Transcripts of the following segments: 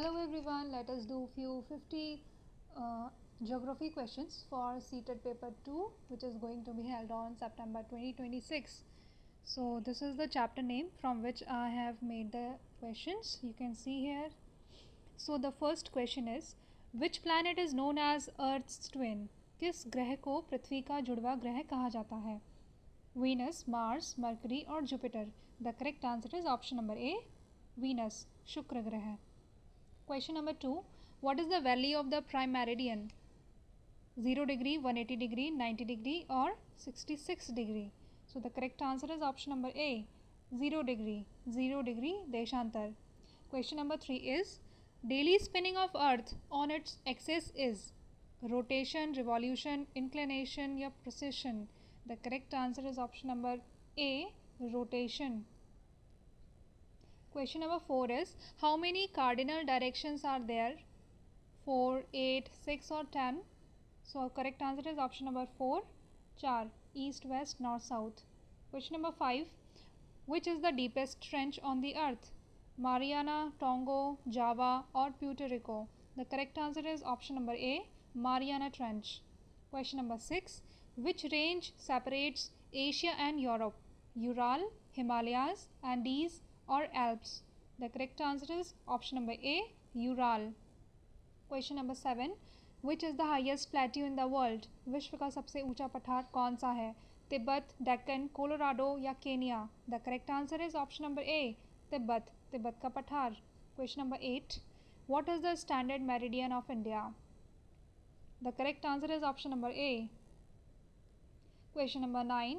Hello everyone, let us do few 50 geography questions for CTET paper 2 which is going to be held on September 2026. So this is the chapter name from which I have made the questions. You can see here. So the first question is, which planet is known as Earth's twin? किस ग्रह को पृथ्वी का जुड़वा ग्रह कहा जाता है? Venus, Mars, Mercury और Jupiter. The correct answer is option number A, Venus, शुक्र ग्रह. Question number 2. What is the value of the prime meridian? 0 degree, 180 degree, 90 degree or 66 degree? So the correct answer is option number A, 0 degree. 0 degree deshantar. Question number 3 is, daily spinning of earth on its axis is rotation, revolution, inclination या precession? The correct answer is option number A, rotation. Question number 4 is, how many cardinal directions are there? 4, 8, 6 or 10? So correct answer is option number 4, 4, east, west, north, south. Question number 5, which is the deepest trench on the earth? Mariana, Tonga, Java or Puerto Rico? The correct answer is option number A, Mariana Trench. Question number 6, which range separates Asia and Europe? Ural, Himalayas, Andes or Alps? The correct answer is option number A, Ural. Question number 7, which is the highest plateau in the world? विश्व का सबसे ऊंचा पठार कौन सा है? Tibet, Deccan, Colorado या Kenya? The correct answer is option number A, Tibet, Tibet का पठार. Question number 8, what is the standard meridian of India? The correct answer is option number A. Question number 9,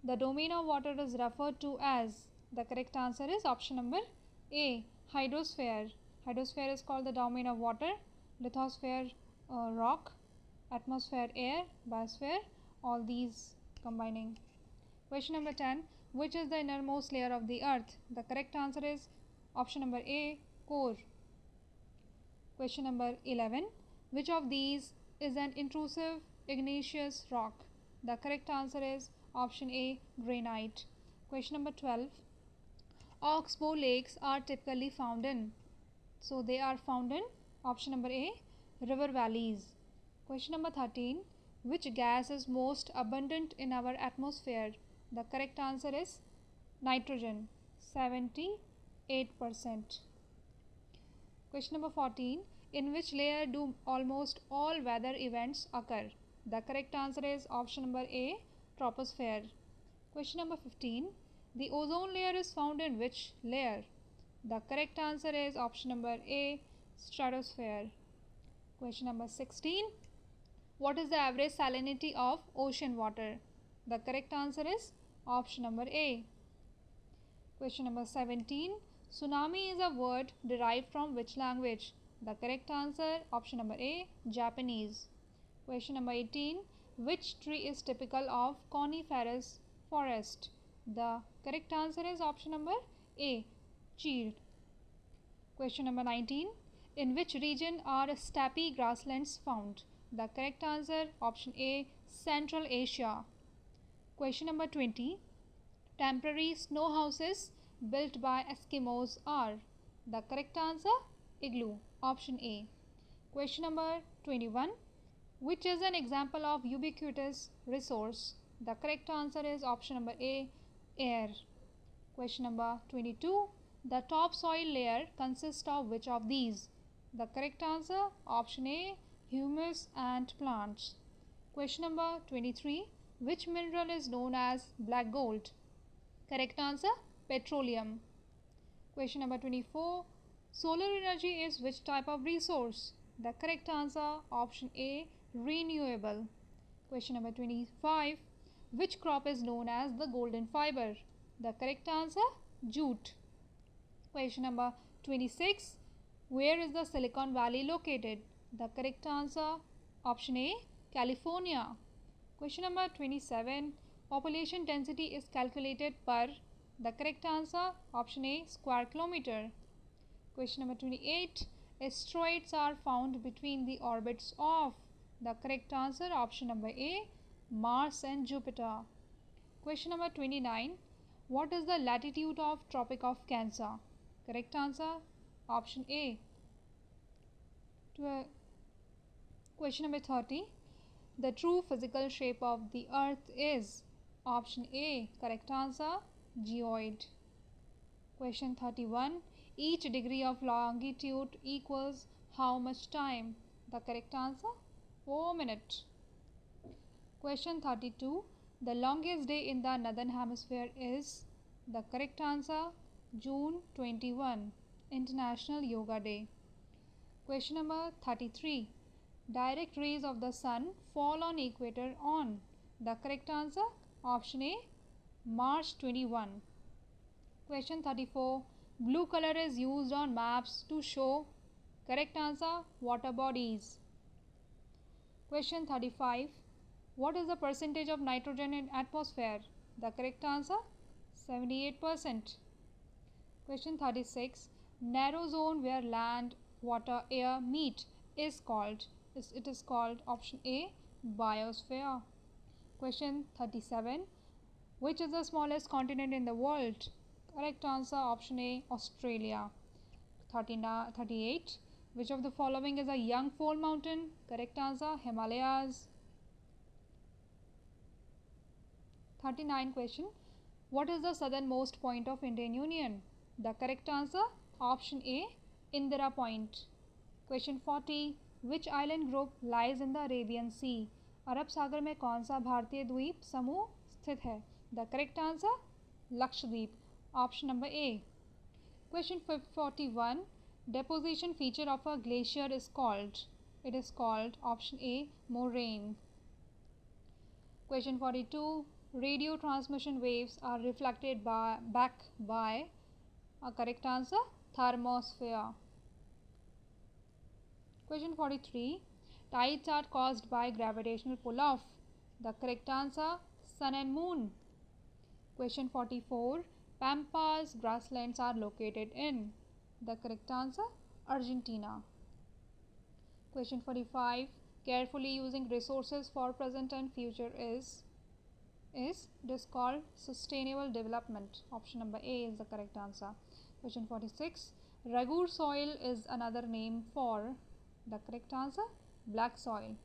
the domain of water is referred to as? The correct answer is option number A, hydrosphere. Hydrosphere is called the domain of water, lithosphere rock, atmosphere air, biosphere, all these combining. Question number 10, which is the innermost layer of the earth? The correct answer is option number A, core. Question number 11, which of these is an intrusive igneous rock? The correct answer is option A, granite. Question number 12, oxbow lakes are typically found in? So they are found in option number A, river valleys. Question number 13, which gas is most abundant in our atmosphere? The correct answer is nitrogen, 78%. Question number 14, in which layer do almost all weather events occur? The correct answer is option number A, troposphere. Question number 15, the ozone layer is found in which layer? The correct answer is option number A, stratosphere. Question number 16, what is the average salinity of ocean water? The correct answer is option number A. Question number 17, tsunami is a word derived from which language? The correct answer option number A, Japanese. Question number 18, which tree is typical of coniferous forest? The correct answer is option number A, chir. Question number 19, in which region are steppe grasslands found? The correct answer option A, Central Asia. Question number 20, temporary snow houses built by Eskimos are? The correct answer igloo, option A. Question number 21, which is an example of ubiquitous resource? The correct answer is option number A, air. Question number 22, the topsoil layer consists of which of these? The correct answer option A, humus and plants. Question number 23, which mineral is known as black gold? Correct answer petroleum. Question number 24, solar energy is which type of resource? The correct answer option A, renewable. Question number 25, which crop is known as the golden fiber? The correct answer jute. Question number 26, where is the Silicon Valley located? The correct answer option A, California. Question number 27, population density is calculated per? The correct answer option A, square kilometer. Question number 28, asteroids are found between the orbits of? The correct answer option number A, Mars and Jupiter. Question number 29, what is the latitude of Tropic of Cancer? Correct answer option A, Question number 30. The true physical shape of the earth is option A, correct answer, geoid. Question 31. Each degree of longitude equals how much time? The correct answer, 4 minutes. Question 32. The longest day in the northern hemisphere is the correct answer, June 21, International Yoga Day. Question number 33. Direct rays of the sun fall on equator on the correct answer, option A, March 21. Question 34. Blue color is used on maps to show correct answer, water bodies. Question 35. What is the percentage of nitrogen in atmosphere? The correct answer, 78%. Question 36. Narrow zone where land, water, air meet is called. It is called option A, biosphere. Question 37. Which is the smallest continent in the world? Correct answer, option A, Australia. 38. Which of the following is a young fold mountain? Correct answer, Himalayas. 39 question. What is the southernmost point of Indian Union? The correct answer, option A, Indira Point. Question 40. Which island group lies in the Arabian Sea? अरब सागर में कौन सा भारतीय द्वीप समूह स्थित है? The correct answer, Lakshadweep. Option number A. Question 41. Deposition feature of a glacier is called. It is called option A, moraine. Question 42. Radio transmission waves are reflected back by a correct answer, thermosphere. Question 43. Tides are caused by gravitational pull of. The correct answer, sun and moon. Question 44. Pampas grasslands are located in. The correct answer, Argentina. Question 45. Carefully using resources for present and future is it is called sustainable development. Option number A is the correct answer. Question 46. Ragur soil is another name for. The correct answer, black soil.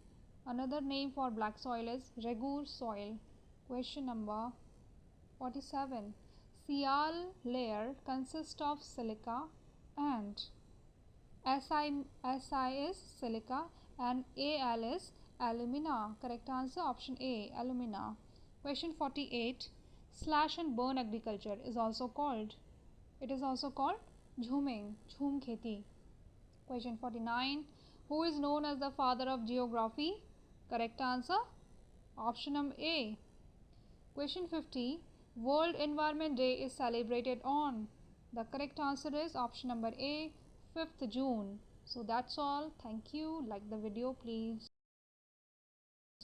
Another name for black soil is Ragur soil. Question number 47. Sial layer consists of silica and Si is silica and Al is alumina. Correct answer, option A, alumina. Question 48. Slash and burn agriculture is also called. It is also called jhuming, jhum kheti. Question 49. Who is known as the father of geography? Correct answer, option number A. Question 50. World Environment Day is celebrated on. The correct answer is option number A, 5th June. So that's all. Thank you. Like the video, please.